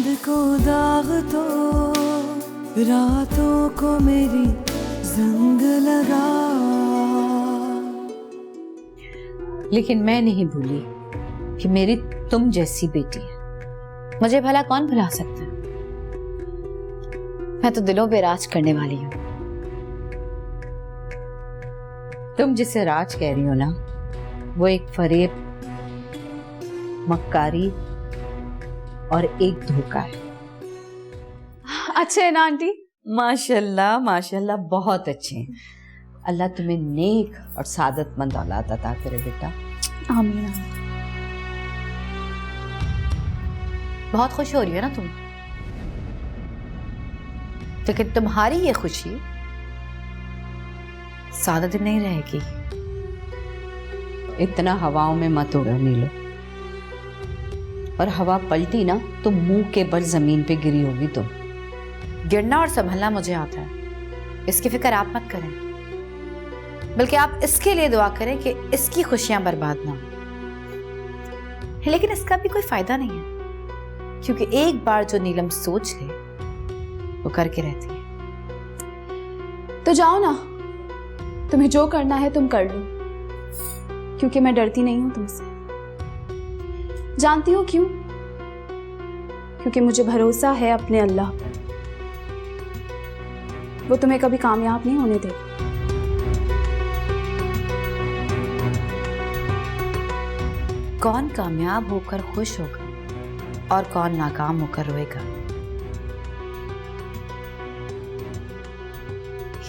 चांद को दाग तो रातों को मेरी जंग लगा। लेकिन मैं नहीं भूली कि मेरी तुम जैसी बेटी है। मुझे भला कौन भुला सकता है? मैं तो दिलों पे राज करने वाली हूँ। तुम जिसे राज कह रही हो ना, वो एक फरेब, मक्कारी और एक धोखा है। अच्छे है ना आंटी? माशाल्लाह माशाल्लाह, बहुत अच्छे हैं। अल्लाह तुम्हें नेक और सादतमंद औलाद अता करे बेटा। आमीन। बहुत खुश हो रही हो ना तुम? लेकिन तुम्हारी ये खुशी ज्यादा दिन नहीं रहेगी। इतना हवाओं में मत उड़ो नीलो, और हवा पलटी ना तो मुंह के बल जमीन पे गिरी होगी तुम। गिरना और संभलना मुझे आता है, इसकी फिक्र आप मत करें, बल्कि आप इसके लिए दुआ करें कि इसकी खुशियां बर्बाद ना हो। लेकिन इसका भी कोई फायदा नहीं है, क्योंकि एक बार जो नीलम सोच ले वो करके रहती है। तो जाओ ना, तुम्हें जो करना है तुम कर लो, क्योंकि मैं डरती नहीं हूं तुमसे। जानती हो क्यों? क्योंकि मुझे भरोसा है अपने अल्लाह पर, वो तुम्हें कभी कामयाब नहीं होने देगा। कौन कामयाब होकर खुश होगा और कौन नाकाम होकर रोएगा,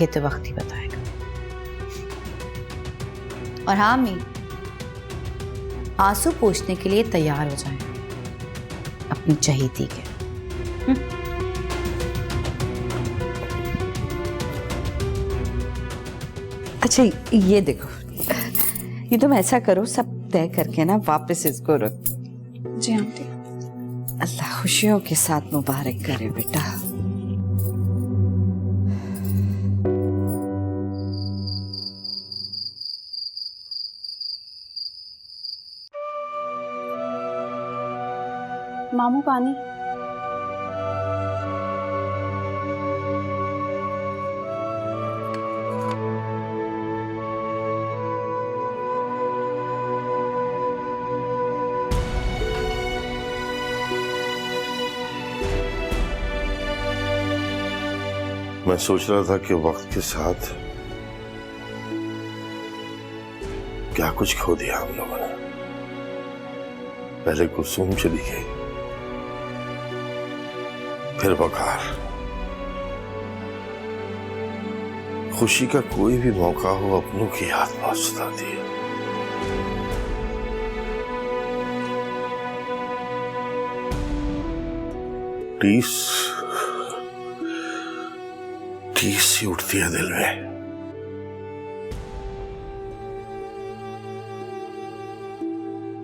ये तो वक्त ही बताएगा। और हाँ मी, आंसू पोंछने के लिए तैयार हो जाएं अपनी चहीती के। अच्छा ये देखो, ये तुम ऐसा करो, सब तय करके ना वापस इसको रख। जी आंटी। अल्लाह खुशियों के साथ मुबारक करे बेटा। मामू पानी। मैं सोच रहा था कि वक्त के साथ क्या कुछ खो दिया हम लोगों ने। पहले कुसुम चली गई, फिर वकार। खुशी का कोई भी मौका हो, अपनों की याद बहुत सताती है। टीस सी उठती है दिल में।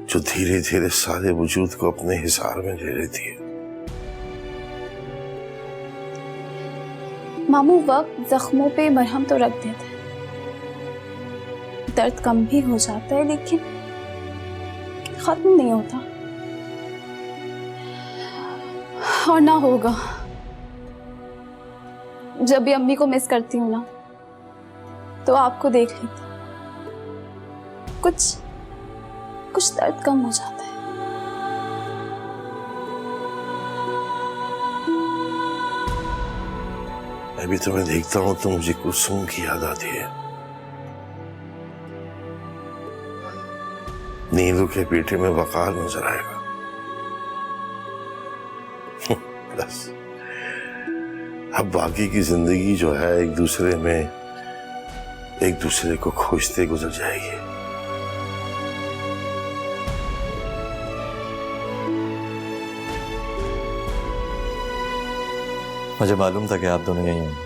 जो धीरे धीरे सारे वजूद को अपने हिसार में ले लेती है। मामू वक्त जख्मों पे मरहम तो रख देता है, दर्द कम भी हो जाता है, लेकिन खत्म नहीं होता। और ना होगा। जब भी अम्मी को मिस करती हूँ ना, तो आपको देख लेती, कुछ दर्द कम हो जाता है। मैं भी तुम्हें देखता हूं तो मुझे कुसुम की याद आती है। नींदों के पेटे में वकार नजर आएगा। बस अब बाकी की जिंदगी जो है एक दूसरे में एक दूसरे को खोजते गुजर जाएगी। मुझे मालूम था कि आप दोनों यही होंगे।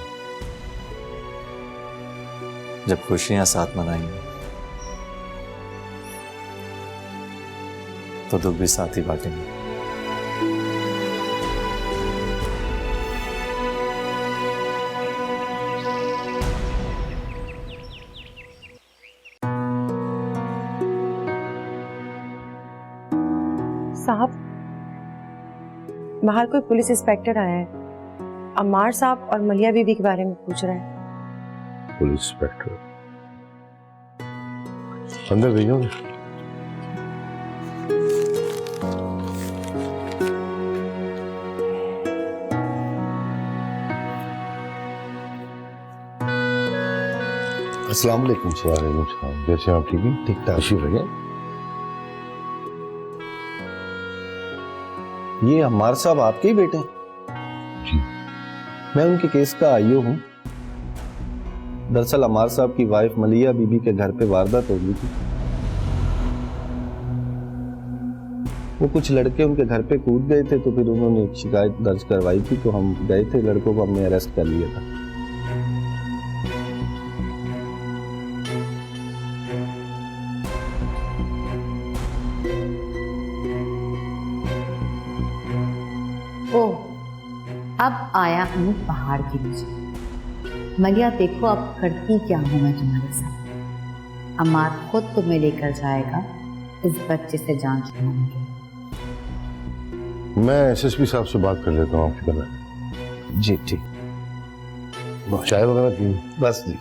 जब खुशियां साथ मनाएंगे तो दुख भी साथ ही बांटेंगे। साहब, बाहर कोई पुलिस इंस्पेक्टर आया है, अम्मार साहब और मलिया बीबी के बारे में पूछ रहा है। पुलिस इंस्पेक्टर अंदर भेजोगे? अस्सलाम वालेकुम। सलाम। कैसे हैं आप? ठीक है? ठीक ठाक। तशरीफ रखें। ये अम्मार साहब आपके ही बेटे हैं? जी। मैं उनके केस का आईओ हूँ। दरअसल अम्मार साहब की वाइफ मलिया बीबी के घर पे वारदात हो गई थी। वो कुछ लड़के उनके घर पे कूद गए थे, तो फिर उन्होंने एक शिकायत दर्ज करवाई थी, तो हम गए थे, लड़कों को हमने अरेस्ट कर लिया था। ओह, अब आया हूँ पहाड़ के नीचे। मलिया देखो अब करती क्या हूँ मैं तुम्हारे साथ। अम्मार खुद तुम्हें लेकर जाएगा इस बच्चे से जान छुड़ाने के। मैं एसएसपी साहब से बात कर लेता हूँ आपकी तरह। जी ठीक। चाय वगैरह पी? बस जी।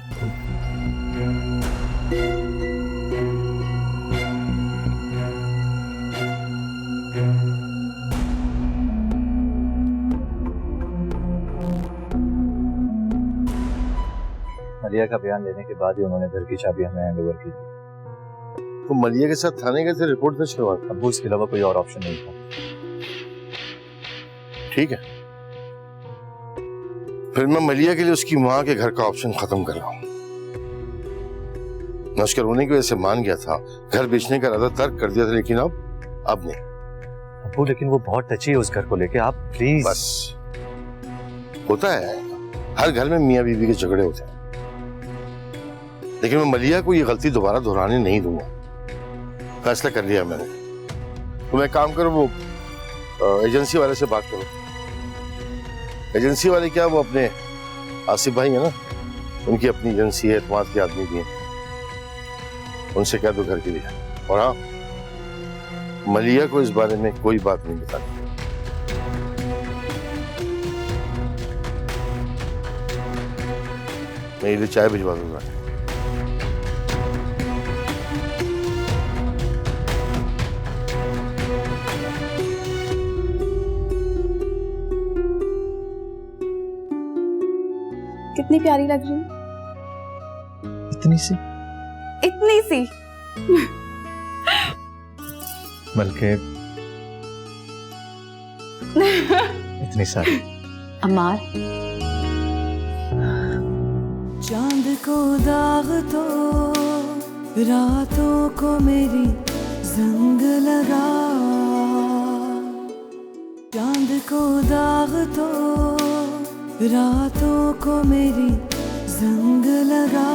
मलिया का बयान लेने के बाद ही उन्होंने घर की चाबी हमें हैंड ओवर की थी। तो मलिया के साथ थाने गए थे, रिपोर्ट दर्ज करवा? अब्बू, इसके अलावा कोई और ऑप्शन नहीं था। ठीक है, फिर मैं मलिया के लिए उसकी माँ के घर का ऑप्शन खत्म कर रहा हूँ। नश्कर होने की वजह से मान गया था, घर बेचने का इरादा तर्क कर दिया था, लेकिन अब नहीं। अब्बू, लेकिन वो बहुत टची है उस घर को लेके, आप प्लीज। बस, होता है हर घर में मियाँ बीवी के झगड़े होते हैं, लेकिन मैं मलिया को ये गलती दोबारा दोहराने नहीं दूंगा। फैसला कर लिया मैंने। तो मैं काम करूं, वो एजेंसी वाले से बात करो। एजेंसी वाले क्या, वो अपने आसिफ भाई है ना, उनकी अपनी एजेंसी है, एतमाद के आदमी भी हैं, उनसे कह दो घर के लिए। और हाँ, मलिया को इस बारे में कोई बात नहीं बतानी। मैं ये चाय भिजवा दूंगा। कितनी प्यारी लग रही हूँ। इतनी सी? इतनी सी। बल्कि इतनी सारी। अम्मार, चांद को दाग तो रातों को मेरी जंग लगा, चांद को दाग तो रातों को मेरी जंग लगा।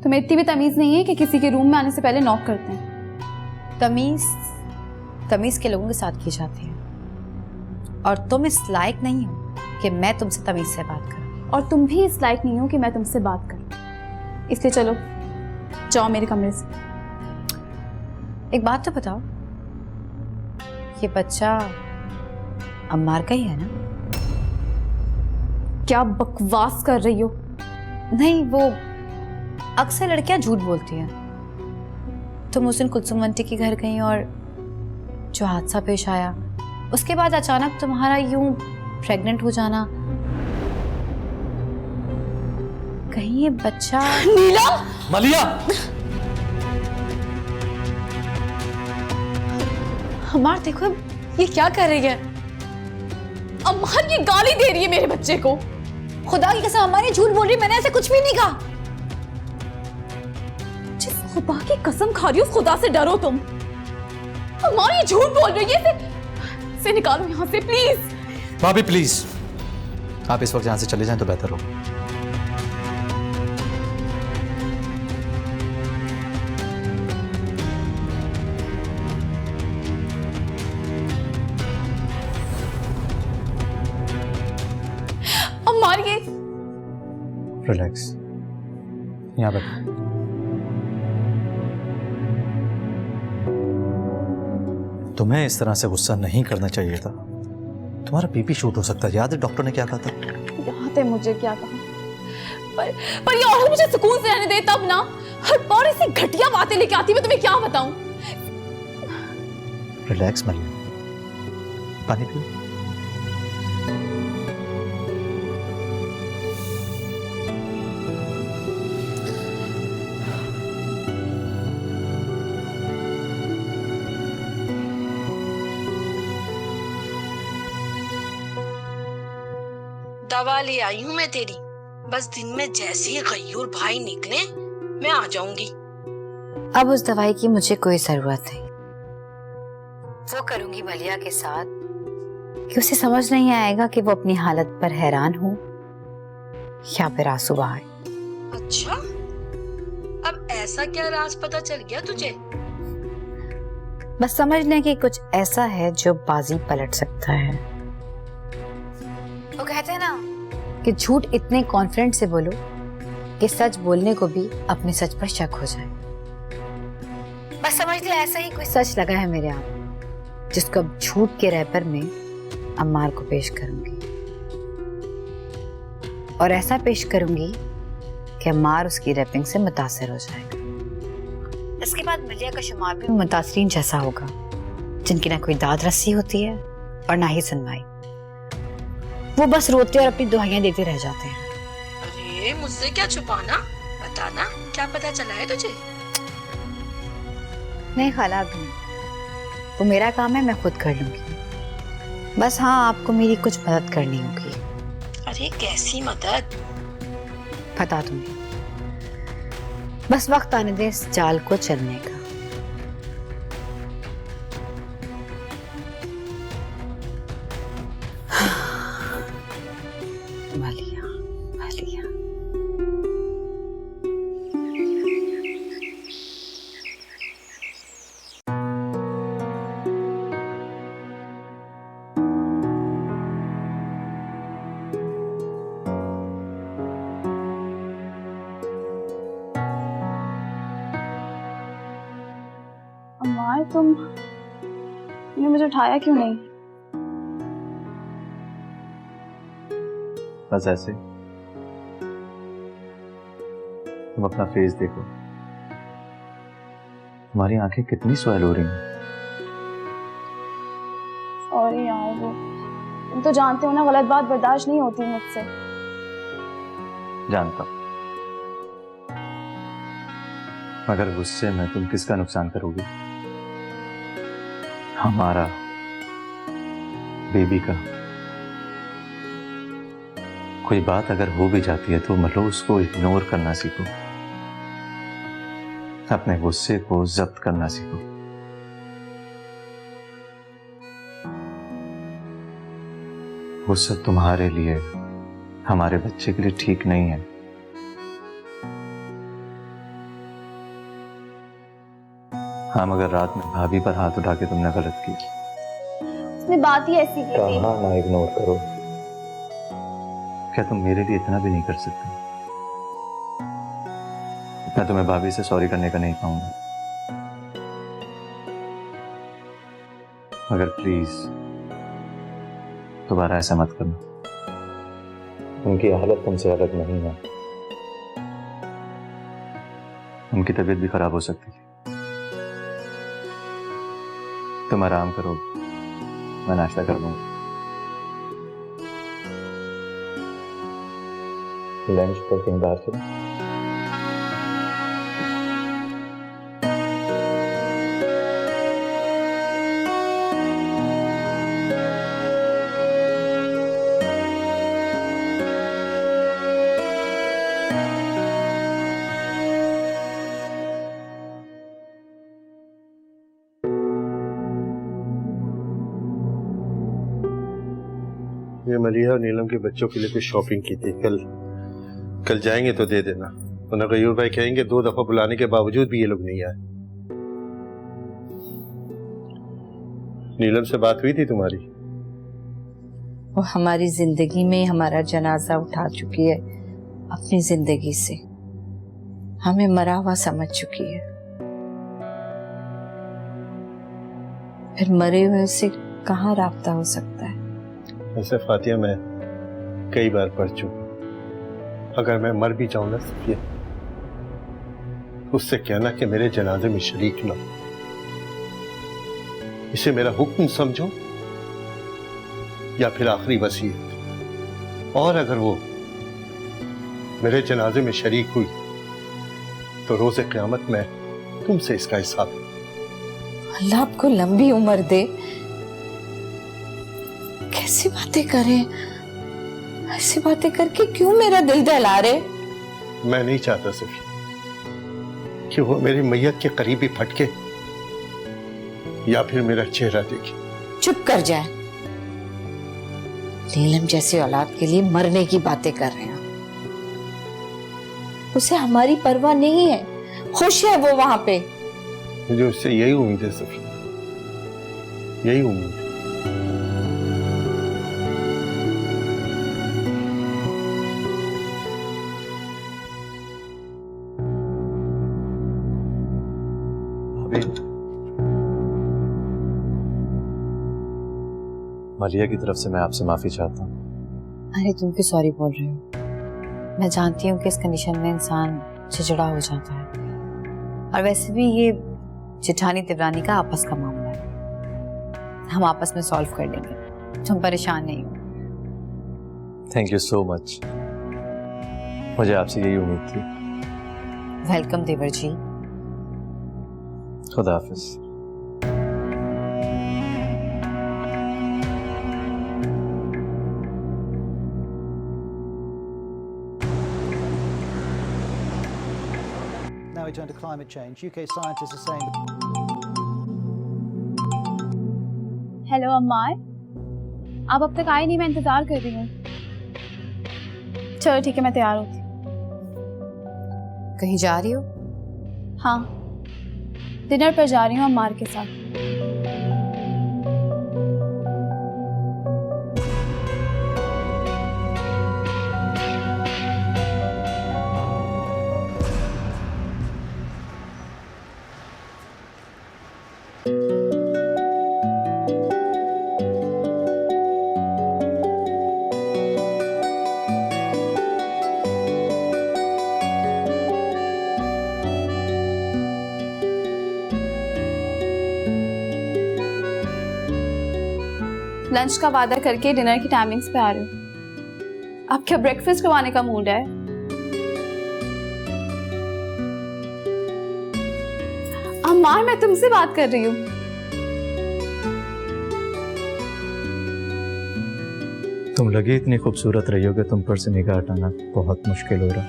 तुम्हें इतनी भी तमीज नहीं है कि किसी के रूम में आने से पहले नॉक करते हैं। तमीज के लोगों के साथ की जाती है, और तुम इस लायक नहीं हो कि मैं तुमसे तमीज से बात करूं। और तुम भी इस लायक नहीं हो कि मैं तुमसे बात करूं। इसलिए चलो, जाओ मेरे कमरे से। एक बात तो बताओ, ये बच्चा अम्मार का ही है ना? क्या बकवास कर रही हो? नहीं, वो अक्सर लड़कियां झूठ बोलती हैं। तुम उस दिन कुलसुम आंटी के घर गई और जो हादसा पेश आया, उसके बाद अचानक तुम्हारा यूं प्रेग्नेंट हो जाना, कहीं ये बच्चा। नीला! मलिया! अम्मार देखो, ये क्या कर रही है? अम्मार ये गाली दे रही है मेरे बच्चे को। खुदा की कसम अम्मा ने झूठ बोल रही, मैंने ऐसे कुछ भी नहीं कहा। जिस खुदा की कसम खा रही हो, खुदा से डरो तुम। अम्मार ये झूठ बोल रही है। इसे निकालो यहाँ से प्लीज। भाभी प्लीज, आप इस वक्त यहाँ से चले जाएं तो बेहतर हो। और ये रिलैक्स, यहाँ बैठ। तुम्हें इस तरह से गुस्सा नहीं करना चाहिए था। तुम्हारा बीपी शूट हो सकता है। याद है डॉक्टर ने क्या कहा था? याद है मुझे क्या कहा, पर ये औरत मुझे सुकून से रहने दे तब ना। हर बार ऐसी घटिया बातें लेके आती, मैं तुम्हें क्या बताऊं। रिलैक्स मरियम, पानी पियो। दवा ले आई हूँ मैं तेरी, बस दिन में जैसे ही गयूर भाई निकले मैं आ जाऊंगी। अब उस दवाई की मुझे कोई जरूरत नहीं। वो करूंगी मलिया के साथ कि उसे समझ नहीं आएगा कि वो अपनी हालत पर हैरान हो या फिर आंसू बहाए। अच्छा, अब ऐसा क्या राज पता चल गया तुझे? बस समझ लें कि कुछ ऐसा है जो बाजी पलट सकता है। वो कहते हैं ना कि झूठ इतने कॉन्फिडेंट से बोलो कि सच बोलने को भी अपने सच पर शक हो जाए। बस समझ ले ऐसा ही कोई सच लगा है मेरे आप, जिसको अब झूठ के रैपर में अम्मार को पेश करूंगी, और ऐसा पेश करूंगी कि अम्मार उसकी रैपिंग से मुतासिर हो जाएगा। इसके बाद मलिया का शुमार भी मुतासरीन जैसा होगा, जिनकी ना कोई दाद रस्सी होती है और ना ही सुनवाई। वो बस रोते और अपनी दुआएं देते रह जाते हैं। अरे मुझसे क्या छुपाना, बताना क्या पता चला है तुझे? नहीं खाला, अभी नहीं। वो मेरा काम है, मैं खुद कर लूंगी। बस हाँ, आपको मेरी कुछ मदद करनी होगी। अरे कैसी मदद? बता दूंगी, बस वक्त आने दे इस जाल को चलने का। मलिया, मलिया। अम्मार, तुमने मुझे उठाया क्यों नहीं? बस ऐसे। तुम अपना फेस देखो, तुम्हारी आंखें कितनी स्वेल हो रही हैं। सॉरी यार, वो तुम तो जानते हो ना, गलत बात बर्दाश्त नहीं होती मुझसे। जानता हूं, मगर गुस्से में तुम किसका नुकसान करोगी? हमारा, बेबी का। कोई बात अगर हो भी जाती है तो मतलब उसको इग्नोर करना सीखो, अपने गुस्से को जब्त करना सीखो। गुस्सा तुम्हारे लिए, हमारे बच्चे के लिए ठीक नहीं है। हाँ, मगर रात में भाभी पर हाथ उठा के तुमने गलत की। उसने बात ही ऐसी की थी। कहा ना इग्नोर करो। क्या तुम मेरे लिए इतना भी नहीं कर सकते? मैं तुम्हें भाभी से सॉरी करने का नहीं कहूंगा, मगर प्लीज दोबारा ऐसा मत करना। उनकी हालत तुमसे अलग नहीं है, उनकी तबीयत भी खराब हो सकती है। तुम आराम करो, मैं नाश्ता कर लूंगा। लंच पर कहीं बाहर चलो। ये मलिया और नीलम के बच्चों के लिए कुछ शॉपिंग की थी। कल जाएंगे तो दे देना, वरना गयूर भाई कहेंगे 2 दफा बुलाने के बावजूद भी ये लोग नहीं आए। नीलम से बात हुई थी तुम्हारी? वो हमारी जिंदगी में हमारा जनाजा उठा चुकी है, अपनी जिंदगी से हमें मरा हुआ समझ चुकी है। फिर मरे हुए से कहाँ राब्ता हो सकता है? ऐसे फातिया मैं कई बार पढ़ चुका, अगर मैं मर भी जाऊं ना सफिया, उससे कहना कि मेरे जनाजे में शरीक ना, इसे मेरा हुक्म समझो या फिर आखिरी वसीयत। और अगर वो मेरे जनाजे में शरीक हुई तो रोज़े क़यामत में तुमसे इसका हिसाब। अल्लाह आपको लंबी उम्र दे। कैसी बातें करें, ऐसी बातें करके क्यों मेरा दिल दहला रहे? मैं नहीं चाहता सफी कि वो मेरी मैयत के करीबी फटके या फिर मेरा चेहरा देखे। चुप कर जाए। नीलम जैसी औलाद के लिए मरने की बातें कर रहे हैं। उसे हमारी परवाह नहीं है, खुश है वो वहां पे। मुझे उससे यही उम्मीद है सफी, यही उम्मीद है। मलिया की तरफ से मैं आपसे माफी चाहता हूँ। अरे तुम क्यों सॉरी बोल रहे हो? मैं जानती हूँ कि इस कंडीशन में इंसान चिड़चिड़ा हो जाता है, और वैसे भी ये जेठानी देवरानी का आपस का मामला है, हम आपस में सॉल्व कर लेंगे, तुम परेशान नहीं हो। थैंक यू सो मच, मुझे आपसे यही उम्मीद थी। वेलकम देवर जी। खुदा हाफिज। Now we turn to climate change. UK scientists are saying. Hello Ammar, आप अब तक आए नहीं, मैं इंतजार कर रही हूँ। चलो ठीक है, मैं तैयार होती। कहीं जा रही हो? हाँ, डिनर पर जा रही हूँ अम्मार के साथ। लंच का वादा करके डिनर की टाइमिंग्स पे आ रहे हो। अब क्या ब्रेकफास्ट करवाने का मूड है? अम्मार, मैं तुमसे बात कर रही हूँ। तुम लगे इतनी खूबसूरत रही हो कि तुम पर से निगाह हटाना बहुत मुश्किल हो रहा।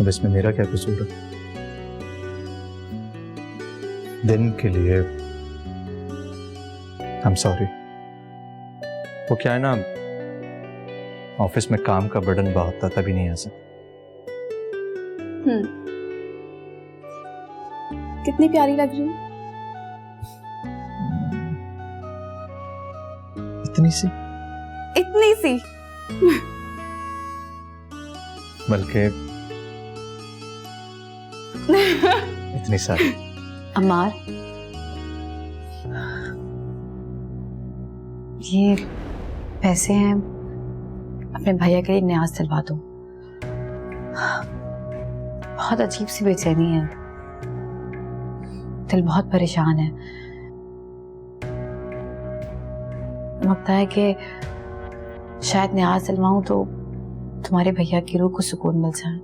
अब इसमें मेरा क्या कसूर है? दिन के लिए आई एम सॉरी। वो क्या है ना, ऑफिस में काम का बर्डन बहुत था, तभी नहीं आ सकता। कितनी प्यारी लग रही हूँ। इतनी सी? इतनी सी? बल्कि इतनी सारी। अम्मार, ये पैसे हैं, अपने भैया के लिए न्याज दिलवा दो। बहुत अजीब सी बेचैनी है, दिल बहुत परेशान है। लगता है कि शायद न्याज दिलवाऊं तो तुम्हारे भैया की रूह को सुकून मिल जाए।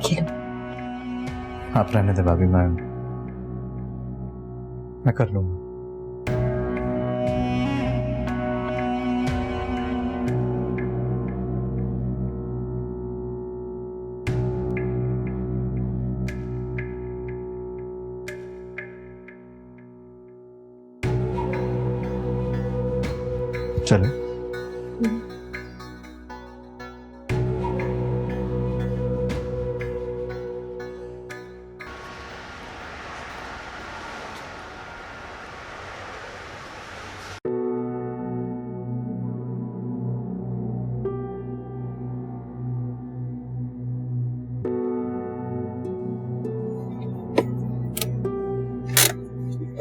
ये लो। आप रहने दे भाभी, मैं कर लूंगा। चलो।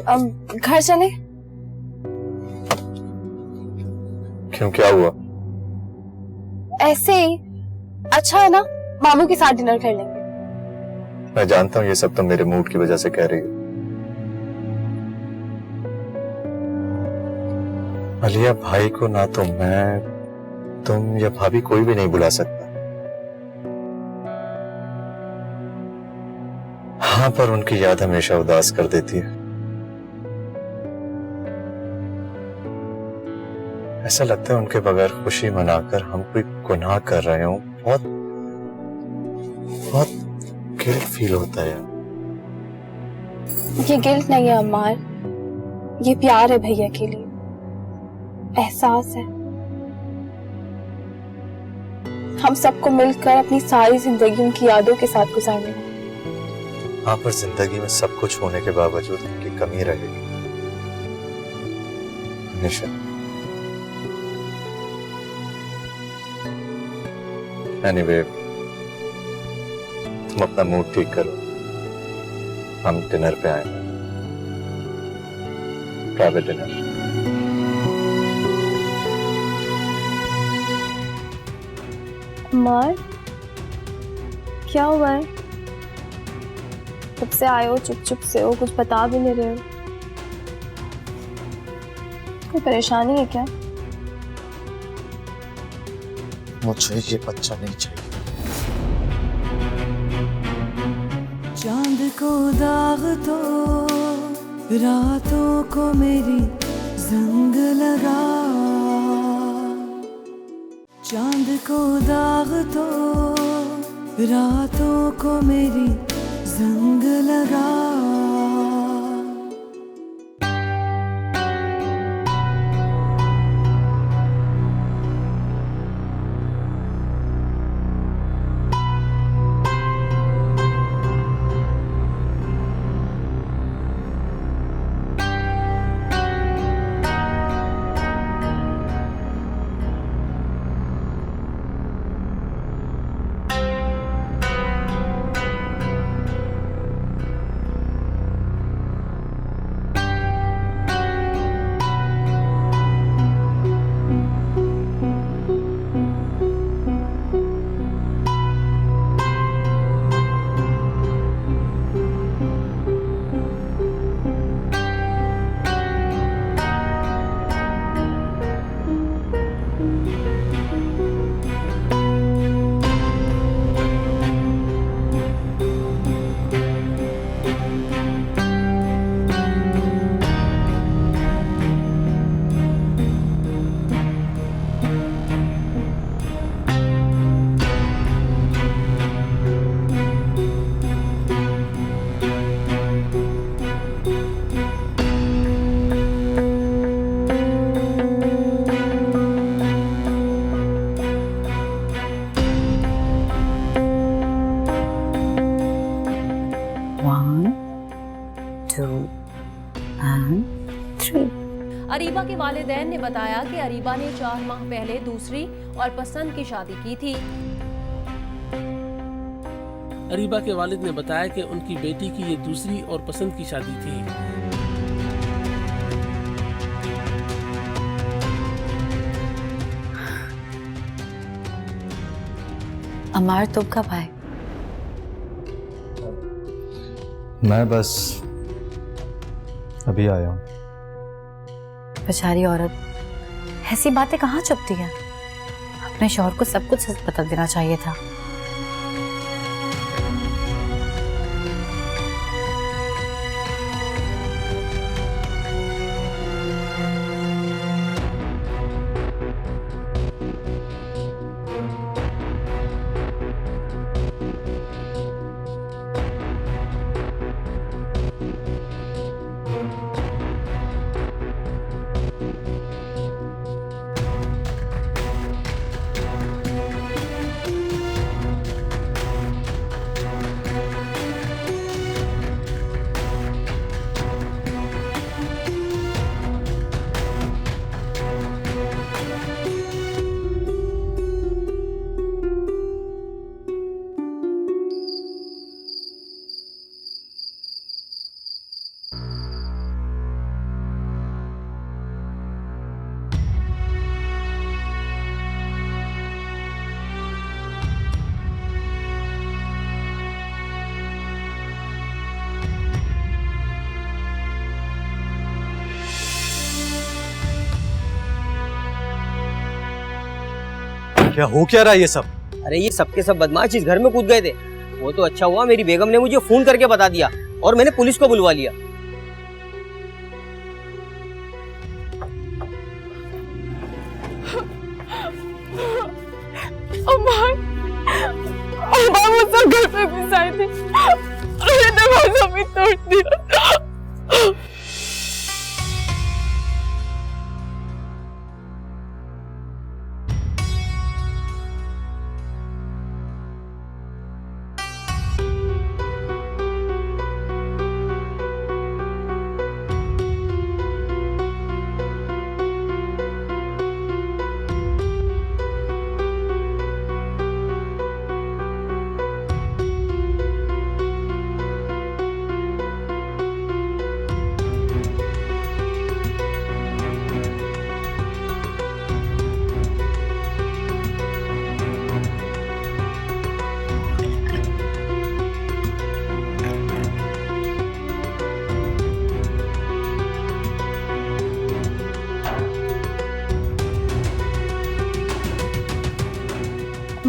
घर चले? क्यों, क्या हुआ? ऐसे ही। अच्छा है ना, मामू के साथ डिनर कर लेंगे। मैं जानता हूँ ये सब तुम मेरे मूड की वजह से कह रही हो। मलिया भाई को ना तो मैं, तुम या भाभी कोई भी नहीं बुला सकता। हाँ, पर उनकी याद हमेशा उदास कर देती है। ऐसा लगता है उनके बगैर खुशी मनाकर हम कोई गुनाह कर रहे हो। बहुत बहुत गिल्ट फील होता है यार। ये गिल्ट नहीं है अम्मार, ये प्यार है भैया के लिए, एहसास है। हम सबको मिलकर अपनी सारी जिंदगी उनकी यादों के साथ गुजारनी है। हाँ, पर जिंदगी में सब कुछ होने के बावजूद उनकी कमी रहेगी हमेशा। एनीवे, तुम अपना मूड ठीक करो, हम डिनर पे आए, प्राइवेट डिनर। अम्मार, क्या हुआ है? कब से आए हो, चुप चुप से हो, कुछ बता भी नहीं रहे हो। कोई परेशानी है क्या? मुझे ये बच्चा नहीं चाहिए। चांद को दाग तो रातों को मेरी जंग लगा, चांद को दाग तो रातों को मेरी जंग लगा। अरीबा के वालिदैन ने बताया कि अरीबा ने 4 माह पहले दूसरी और पसंद की शादी की थी। अरीबा के वालिद ने बताया कि उनकी बेटी की ये दूसरी और पसंद की शादी थी। अमार, तुम कब आए? मैं बस अभी आया हूँ। बेचारी औरत ऐसी बातें कहाँ चुपती है? अपने शौहर को सब कुछ सच बता देना चाहिए था। क्या हो क्या रहा है ये सब? अरे ये सबके सब बदमाश इस घर में कूद गए थे। वो तो अच्छा हुआ मेरी बेगम ने मुझे फोन करके बता दिया और मैंने पुलिस को बुलवा लिया। वो सब घर पे घुस आए थे, दरवाजा भी तोड़ दिया।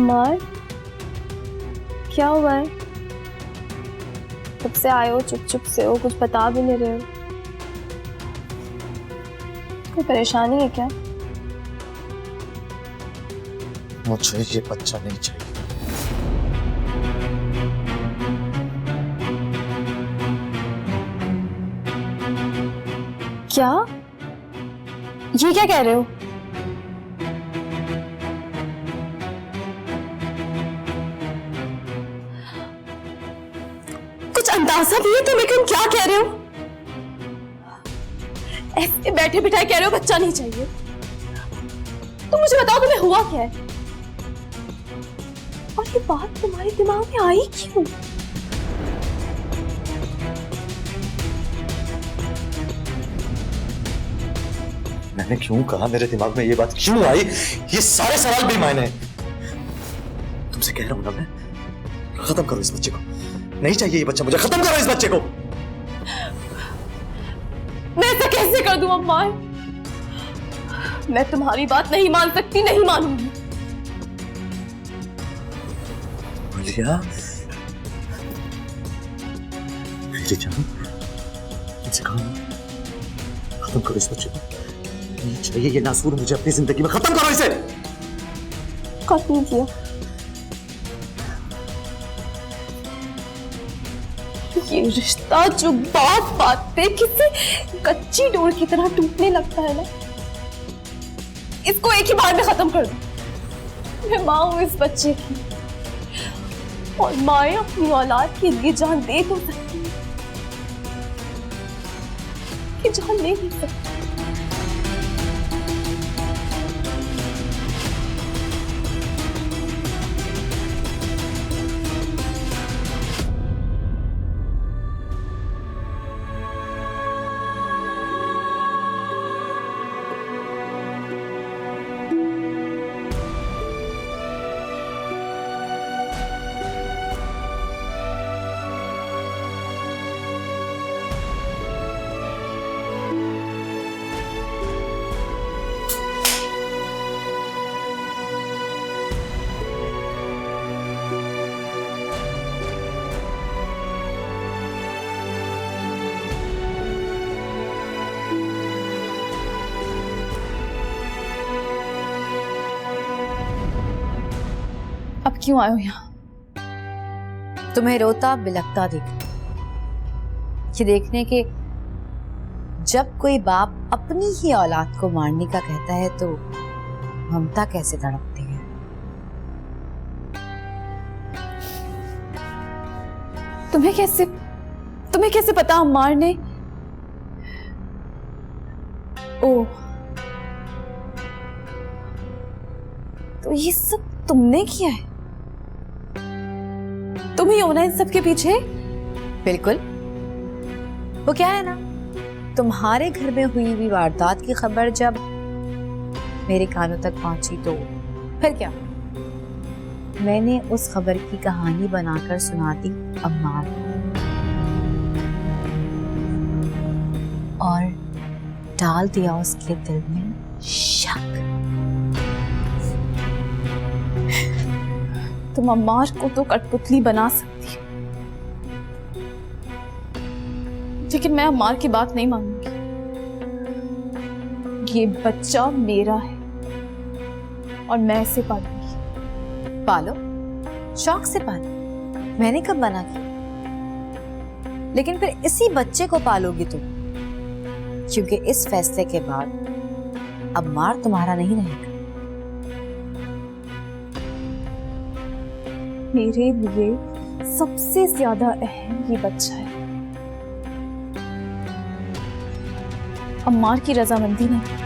अम्मार, क्या हुआ है? कब से आए हो चुप चुप से हो, कुछ बता भी नहीं रहे हो। कोई परेशानी है क्या? मुझे ये बच्चा नहीं चाहिए। क्या? ये क्या कह रहे हो? कुछ अंदाजा भी है तुम्हें कि तुम क्या कह रहे हो? ऐसे बैठे बिठाए कह रहे हो बच्चा नहीं चाहिए। तुम मुझे बताओ तुम्हें हुआ क्या है और ये बात तुम्हारे दिमाग में आई क्यों? मैंने क्यों कहा, मेरे दिमाग में ये बात क्यों आई, ये सारे सवाल भी मायने। तुमसे कह रहा हूं ना मैं, खत्म करो इस बच्चे को। नहीं चाहिए ये बच्चा मुझे, खत्म करो इस बच्चे को। मैं ऐसा कैसे कर दूं अम्मा? मैं तुम्हारी बात नहीं मान सकती, नहीं मानूंगी। मलिया, मेरी जान, मुझसे कहा ना, खत्म करो इस बच्चे को। नहीं चाहिए ये नासूर मुझे अपनी जिंदगी में, खत्म करो इसे। खत्म किया। ये रिश्ता जो बात बात पे किसी कच्ची डोर की तरह टूटने लगता है ना, इसको एक ही बार में खत्म कर दो। मैं माँ हूं इस बच्चे की, और माएं अपनी औलाद के लिए जान दे तो सकती है कि जान ले नहीं सकती। अब क्यों आए हो यहाँ? तुम्हें रोता बिलखता देख, ये देखने के जब कोई बाप अपनी ही औलाद को मारने का कहता है तो ममता कैसे तड़पती है। तुम्हें कैसे पता अम्मार ने? ओह, तो ये सब तुमने किया है? तुम ही हो ना इन सब के पीछे? बिल्कुल। वो क्या है ना, तुम्हारे घर में हुई हुई वारदात की खबर जब मेरे कानों तक पहुंची तो फिर क्या, मैंने उस खबर की कहानी बनाकर सुना दी अम्मार और डाल दिया उसके दिल में शक। तुम अम्मार को तो कठपुतली बना सकती हो, लेकिन मैं अम्मार की बात नहीं मानूंगी। ये बच्चा मेरा है और मैं इसे पालूंगी। पालो, शौक से पालो, मैंने कब मना किया? लेकिन फिर इसी बच्चे को पालोगी तुम, क्योंकि इस फैसले के बाद अब मार तुम्हारा नहीं रहेगा। मेरे लिए सबसे ज्यादा अहम ये बच्चा है, अम्मार की रजामंदी नहीं।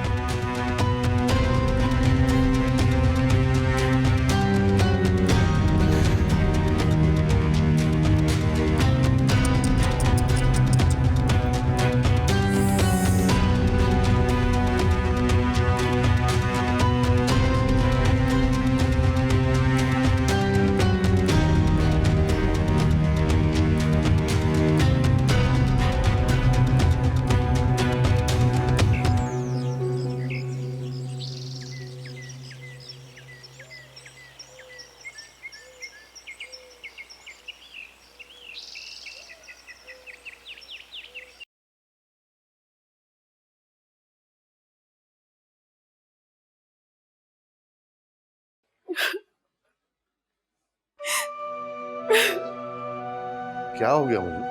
क्या हो गया मुझे?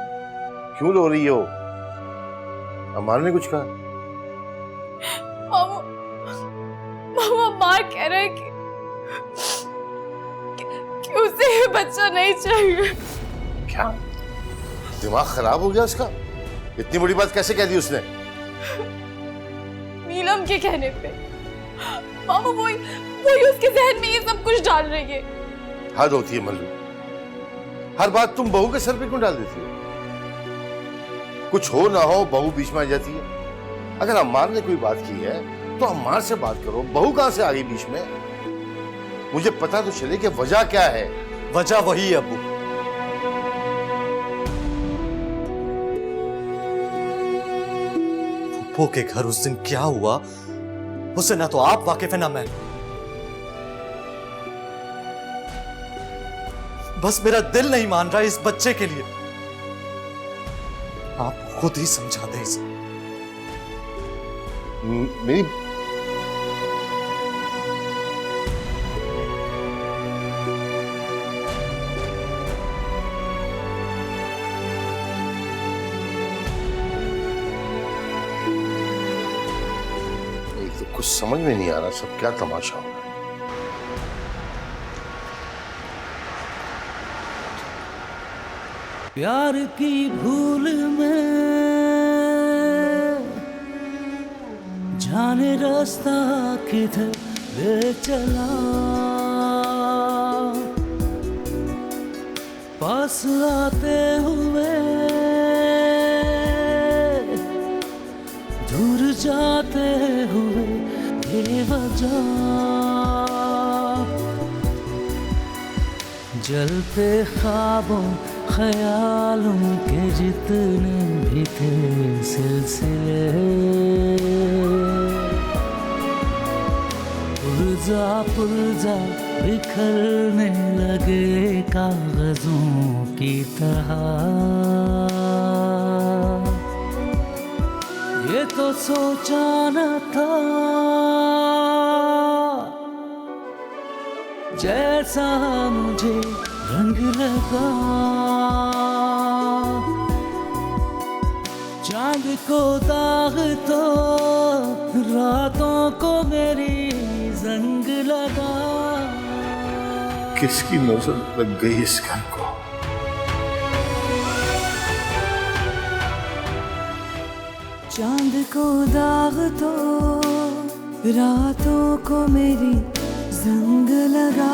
क्यों रो रही हो? अम्मा ने कुछ कहा? मामा माँ कह रहे हैं कि उसे ये बच्चा नहीं चाहिए। क्या? दिमाग खराब हो गया उसका? इतनी बड़ी बात कैसे कह दी उसने? नीलम के कहने पे मामा वही उसके जहन में ये सब कुछ डाल रही है। हद होती है मल्लू, हर बात तुम बहू के सर पे क्यों डाल देती हो? कुछ हो ना हो बहू बीच में आ जाती है। अगर अम्मार ने कोई बात की है तो अम्मार से बात करो, बहू कहां से आ गई बीच में? मुझे पता तो चले कि वजह क्या है। वजह वही है अब्बू। फूफो के घर उस दिन क्या हुआ उससे ना तो आप वाकिफ है ना मैं। बस मेरा दिल नहीं मान रहा इस बच्चे के लिए। आप खुद ही समझा दें इसे। मेरी तो कुछ समझ में नहीं आ रहा सब क्या तमाशा हो रहा है। प्यार की भूल में जाने रास्ता किधर ले चला, पास आते हुए दूर जाते हुए बेवजह, जलते ख्वाबों ख्यालों के जितने भी थे सिलसिले, पुर्जा पुर्जा बिखरने लगे कागजों की तरह। ये तो सोचा न था जैसा मुझे रंग लगा, चांद को दाग तो रातों को मेरी जंग लगा। किसकी नजर लग गई इस घर को? चांद को दाग तो रातों को मेरी जंग लगा।